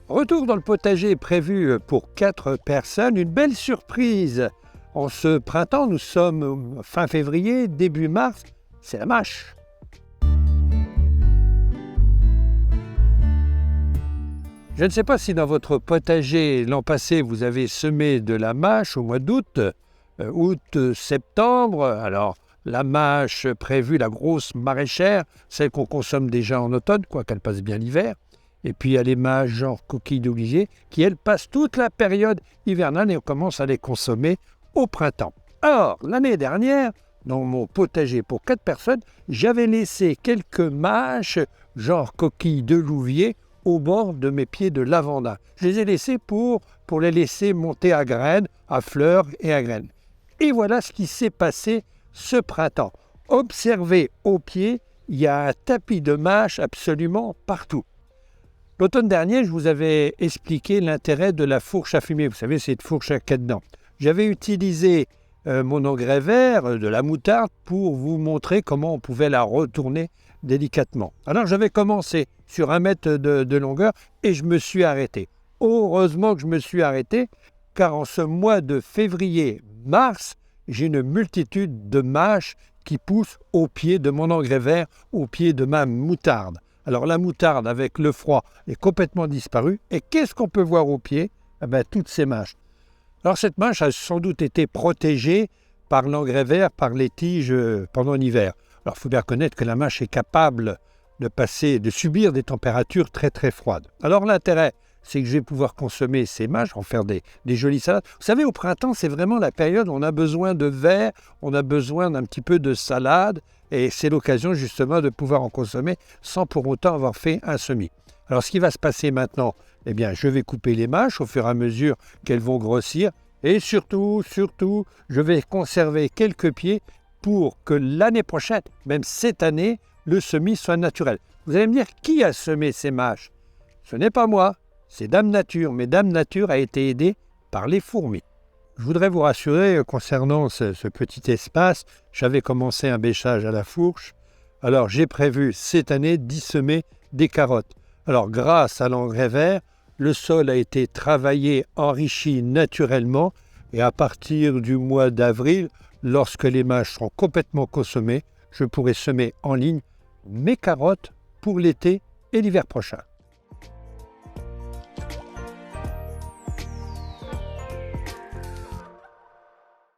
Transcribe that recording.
Retour dans le potager prévu pour 4 personnes, une belle surprise. En ce printemps, nous sommes fin février, début mars, c'est la mâche. Je ne sais pas si dans votre potager l'an passé vous avez semé de la mâche au mois d'août, septembre. Alors la mâche prévue, la grosse maraîchère, celle qu'on consomme déjà en automne, quoi qu'elle passe bien l'hiver. Et puis il y a les mâches genre coquilles d'olivier qui, elles, passent toute la période hivernale et on commence à les consommer au printemps. Or, l'année dernière, dans mon potager pour 4 personnes, j'avais laissé quelques mâches genre coquilles de louvier au bord de mes pieds de lavanda. Je les ai laissés pour les laisser monter à graines, à fleurs et à graines. Et voilà ce qui s'est passé ce printemps. Observez au pied, il y a un tapis de mâches absolument partout. L'automne dernier, je vous avais expliqué l'intérêt de la fourche à fumier. Vous savez, c'est une fourche à cadenas. J'avais utilisé mon engrais vert, de la moutarde, pour vous montrer comment on pouvait la retourner délicatement. Alors, j'avais commencé sur 1 mètre de longueur et je me suis arrêté. Heureusement que je me suis arrêté, car en ce mois de février-mars, j'ai une multitude de mâches qui poussent au pied de mon engrais vert, au pied de ma moutarde. Alors la moutarde, avec le froid, est complètement disparue. Et qu'est-ce qu'on peut voir au pied ? Toutes ces mâches. Alors cette mâche a sans doute été protégée par l'engrais vert, par les tiges pendant l'hiver. Alors il faut bien reconnaître que la mâche est capable de subir des températures très très froides. Alors l'intérêt, c'est que je vais pouvoir consommer ces mâches, en faire des jolies salades. Vous savez, au printemps, c'est vraiment la période où on a besoin de verre, on a besoin d'un petit peu de salade, et c'est l'occasion justement de pouvoir en consommer sans pour autant avoir fait un semis. Alors ce qui va se passer maintenant, je vais couper les mâches au fur et à mesure qu'elles vont grossir, et surtout, je vais conserver quelques pieds pour que l'année prochaine, même cette année, le semis soit naturel. Vous allez me dire, qui a semé ces mâches ? Ce n'est pas moi. C'est Dame Nature, mais Dame Nature a été aidée par les fourmis. Je voudrais vous rassurer concernant ce petit espace. J'avais commencé un bêchage à la fourche. Alors j'ai prévu cette année d'y semer des carottes. Alors grâce à l'engrais vert, le sol a été travaillé, enrichi naturellement. Et à partir du mois d'avril, lorsque les mâches seront complètement consommées, je pourrai semer en ligne mes carottes pour l'été et l'hiver prochain.